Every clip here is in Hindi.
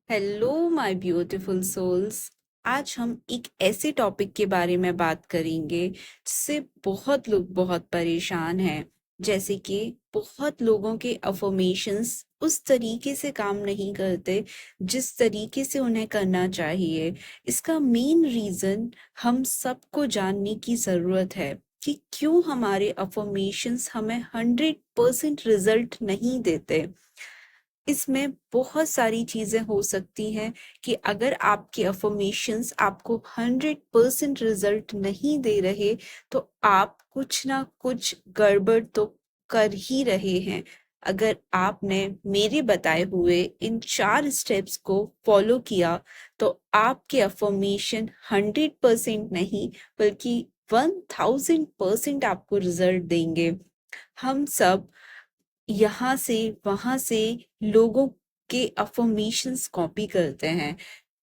Hello my beautiful souls. आज हम एक ऐसे टॉपिक के बारे में बात करेंगे जिससे बहुत लोग बहुत परेशान हैं। जैसे कि बहुत लोगों के अफर्मेशंस उस तरीके से काम नहीं करते जिस तरीके से उन्हें करना चाहिए। इसका मेन रीजन हम सबको जानने की जरूरत है कि क्यों हमारे अफर्मेशंस हमें 100% रिजल्ट नहीं देते। इसमें बहुत सारी चीजें हो सकती हैं कि अगर आपके अफर्मेशंस आपको 100% रिजल्ट नहीं दे रहे तो आप कुछ ना कुछ गड़बड़ तो कर ही रहे हैं। अगर आपने मेरे बताए हुए इन 4 स्टेप्स को फॉलो किया तो आपके अफर्मेशन 100% नहीं बल्कि 1000% आपको रिजल्ट देंगे। हम सब यहाँ से वहां से लोगों के अफर्मेशंस कॉपी करते हैं।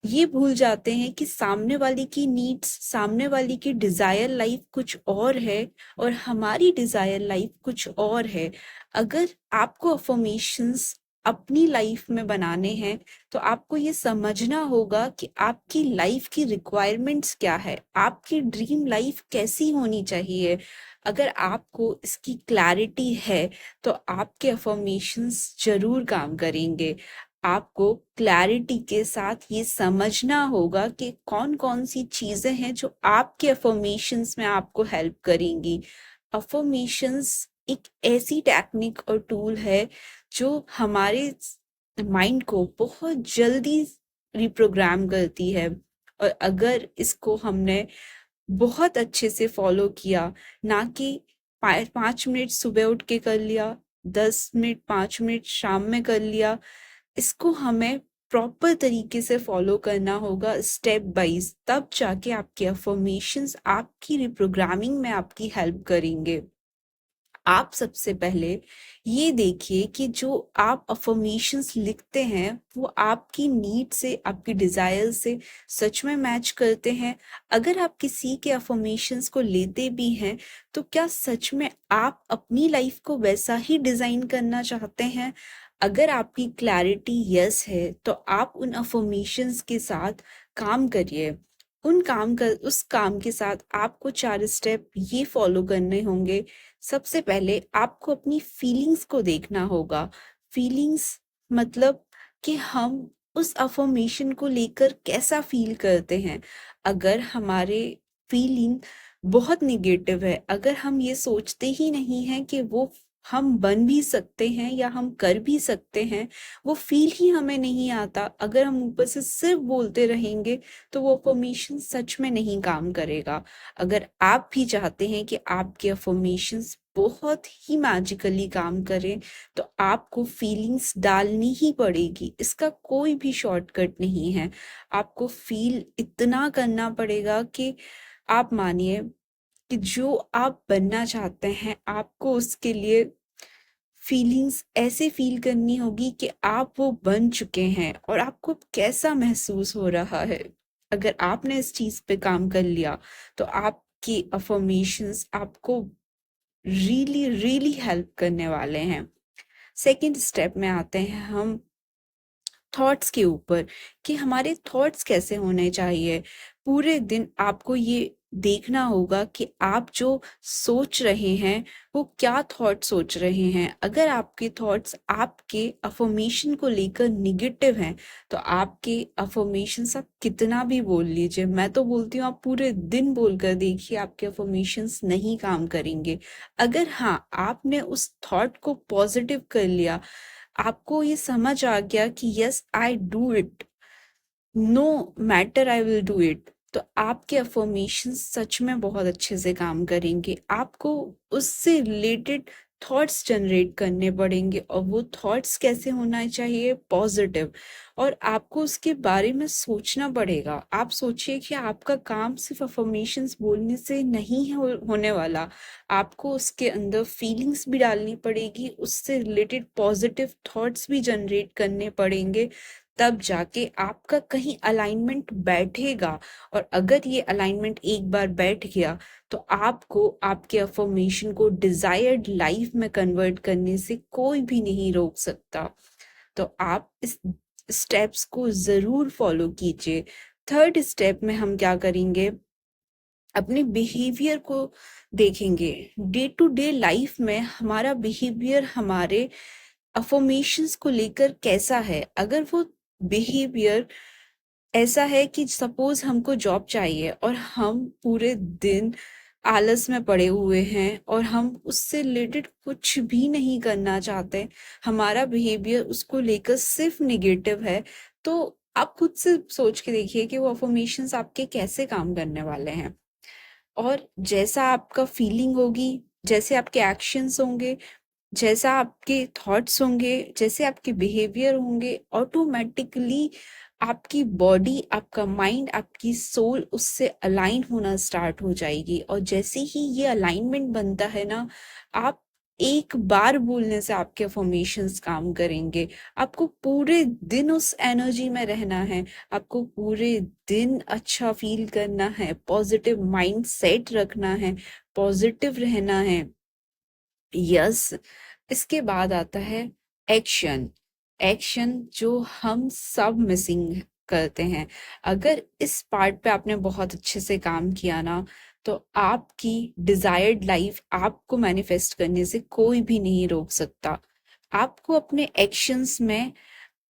ये भूल जाते हैं कि सामने वाले की नीड्स, सामने वाले की डिजायर लाइफ कुछ और है और हमारी डिजायर लाइफ कुछ और है। अगर आपको अफर्मेशंस अपनी लाइफ में बनाने हैं तो आपको ये समझना होगा कि आपकी लाइफ की रिक्वायरमेंट्स क्या है, आपकी ड्रीम लाइफ कैसी होनी चाहिए। अगर आपको इसकी क्लैरिटी है तो आपके अफर्मेशंस जरूर काम करेंगे। आपको क्लैरिटी के साथ ये समझना होगा कि कौन कौन सी चीजें हैं जो आपके अफर्मेशंस में आपको हेल्प करेंगी। अफर्मेशंस एक ऐसी टेक्निक और टूल है जो हमारे माइंड को बहुत जल्दी रिप्रोग्राम करती है। और अगर इसको हमने बहुत अच्छे से फॉलो किया, ना कि 5 मिनट सुबह उठ के कर लिया, 10 मिनट 5 मिनट शाम में कर लिया, इसको हमें प्रॉपर तरीके से फॉलो करना होगा स्टेप बाइज। तब जाके आपके अफर्मेशंस आपकी रिप्रोग्रामिंग में आपकी हेल्प करेंगे। आप सबसे पहले ये देखिए कि जो आप अफर्मेशंस लिखते हैं वो आपकी नीड से, आपकी डिजायर से सच में मैच करते हैं। अगर आप किसी के अफर्मेशंस को लेते भी हैं तो क्या सच में आप अपनी लाइफ को वैसा ही डिजाइन करना चाहते हैं? अगर आपकी क्लैरिटी यस है तो आप उन अफर्मेशंस के साथ काम करिए। उस काम के साथ आपको 4 स्टेप ये फॉलो करने होंगे। सबसे पहले आपको अपनी फीलिंग्स को देखना होगा। फीलिंग्स मतलब कि हम उस अफर्मेशन को लेकर कैसा फील करते हैं। अगर हमारे फीलिंग बहुत निगेटिव है, अगर हम ये सोचते ही नहीं हैं कि वो हम बन भी सकते हैं या हम कर भी सकते हैं, वो फील ही हमें नहीं आता, अगर हम ऊपर से सिर्फ बोलते रहेंगे तो वो अफर्मेशन सच में नहीं काम करेगा। अगर आप भी चाहते हैं कि आपके अफर्मेशंस बहुत ही मैजिकली काम करें तो आपको फीलिंग्स डालनी ही पड़ेगी। इसका कोई भी शॉर्टकट नहीं है। आपको फील इतना करना पड़ेगा कि आप मानिए कि जो आप बनना चाहते हैं आपको उसके लिए फीलिंग्स ऐसे फील करनी होगी कि आप वो बन चुके हैं और आपको कैसा महसूस हो रहा है। अगर आपने इस चीज पे काम कर लिया तो आपकी अफर्मेशंस आपको रियली रियली हेल्प करने वाले हैं। सेकंड स्टेप में आते हैं हम थॉट्स के ऊपर कि हमारे थॉट्स कैसे होने चाहिए। पूरे दिन आपको ये देखना होगा कि आप जो सोच रहे हैं वो क्या थॉट सोच रहे हैं। अगर आपके थॉट्स आपके अफर्मेशन को लेकर निगेटिव हैं तो आपके अफर्मेशंस आप कितना भी बोल लीजिए, मैं तो बोलती हूँ आप पूरे दिन बोलकर देखिए, आपके अफर्मेशंस नहीं काम करेंगे। अगर हाँ आपने उस थॉट को पॉजिटिव कर लिया, आपको ये समझ आ गया कि yes I do it, no matter I will do it, तो आपके अफर्मेशन सच में बहुत अच्छे से काम करेंगे। आपको उससे रिलेटेड थॉट्स जनरेट करने पड़ेंगे और वो थॉट्स कैसे होना चाहिए, पॉजिटिव। और आपको उसके बारे में सोचना पड़ेगा। आप सोचिए कि आपका काम सिर्फ अफर्मेशंस बोलने से नहीं होने वाला, आपको उसके अंदर फीलिंग्स भी डालनी पड़ेगी, उससे रिलेटेड पॉजिटिव थॉट्स भी जनरेट करने पड़ेंगे। तब जाके आपका कहीं अलाइनमेंट बैठेगा। और अगर ये अलाइनमेंट एक बार बैठ गया तो आपको आपके अफर्मेशन को डिजायर्ड लाइफ में कन्वर्ट करने से कोई भी नहीं रोक सकता। तो आप इस स्टेप्स को ज़रूर फॉलो कीजिए। थर्ड स्टेप में हम क्या करेंगे, अपने बिहेवियर को देखेंगे। डे टू डे लाइफ में हमारा बिहेवियर हमारे अफर्मेशंस को लेकर कैसा है। अगर वो बिहेवियर ऐसा है कि सपोज हमको जॉब चाहिए और हम पूरे दिन आलस में पड़े हुए हैं और हम उससे रिलेटेड कुछ भी नहीं करना चाहते, हमारा बिहेवियर उसको लेकर सिर्फ निगेटिव है, तो आप खुद से सोच के देखिए कि वो अफर्मेशंस आपके कैसे काम करने वाले हैं। और जैसा आपका फीलिंग होगी, जैसे आपके एक्शंस होंगे, जैसा आपके थॉट्स होंगे, जैसे आपके बिहेवियर होंगे, ऑटोमेटिकली आपकी बॉडी, आपका माइंड, आपकी सोल उससे अलाइन होना स्टार्ट हो जाएगी। और जैसे ही ये अलाइनमेंट बनता है ना, आप एक बार बोलने से आपके अफर्मेशंस काम करेंगे। आपको पूरे दिन उस एनर्जी में रहना है, आपको पूरे दिन अच्छा फील करना है, पॉजिटिव माइंड सेट रखना है, पॉजिटिव रहना है। यस। इसके बाद आता है एक्शन। एक्शन जो हम सब मिसिंग करते हैं। अगर इस पार्ट पे आपने बहुत अच्छे से काम किया ना, तो आपकी डिजायर्ड लाइफ आपको मैनिफेस्ट करने से कोई भी नहीं रोक सकता। आपको अपने एक्शंस में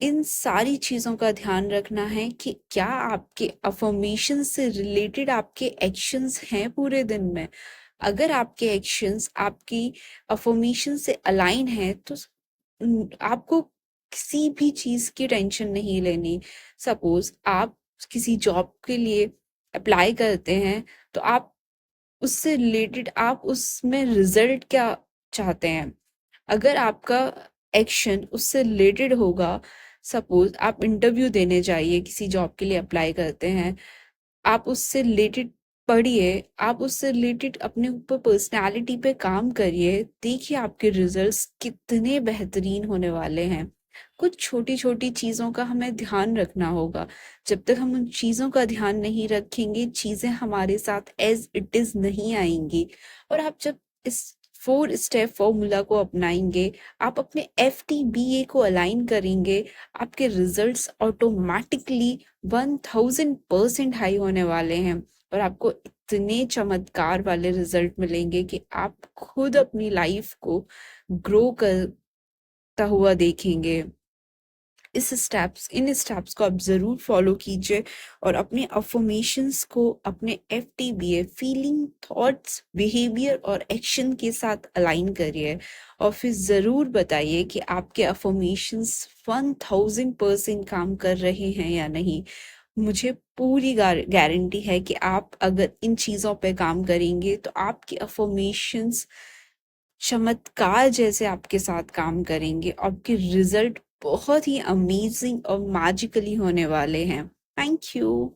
इन सारी चीजों का ध्यान रखना है कि क्या आपके अफर्मेशन से रिलेटेड आपके एक्शंस हैं पूरे दिन में। अगर आपके एक्शंस आपकी अफर्मेशन से अलाइन है, तो आपको किसी भी चीज की टेंशन नहीं लेनी। सपोज आप किसी जॉब के लिए अप्लाई करते हैं, तो आप उससे रिलेटेड आप उसमें रिजल्ट क्या चाहते हैं। अगर आपका एक्शन उससे रिलेटेड होगा, सपोज आप इंटरव्यू देने जाइए, किसी जॉब के लिए अप्लाई करते हैं, आप उससे रिलेटेड पढ़िए, आप उससे रिलेटेड अपने ऊपर पर्सनालिटी पे काम करिए, देखिए आपके रिजल्ट्स कितने बेहतरीन होने वाले हैं। कुछ छोटी छोटी चीजों का हमें ध्यान रखना होगा। जब तक हम उन चीजों का ध्यान नहीं रखेंगे, चीजें हमारे साथ एज इट इज नहीं आएंगी। और आप जब इस 4 स्टेप फॉर्मूला को अपनाएंगे, आप अपने FTBA को अलाइन करेंगे, आपके रिजल्ट्स ऑटोमेटिकली 1000% हाई होने वाले हैं। और आपको इतने चमत्कार वाले रिजल्ट मिलेंगे कि आप खुद अपनी लाइफ को ग्रो करता हुआ देखेंगे। इन स्टेप्स को आप जरूर फॉलो कीजिए और अपने अफर्मेशंस को अपने FTBA फीलिंग, थॉट्स, बिहेवियर और एक्शन के साथ अलाइन करिए। और फिर जरूर बताइए कि आपके अफर्मेशंस 1000% काम कर रहे हैं या नहीं। मुझे पूरी गारंटी है कि आप अगर इन चीजों पे काम करेंगे, तो आपकी अफर्मेशंस चमत्कार जैसे आपके साथ काम करेंगे। आपके रिजल्ट बहुत ही अमेजिंग और मैजिकली होने वाले हैं। Thank you.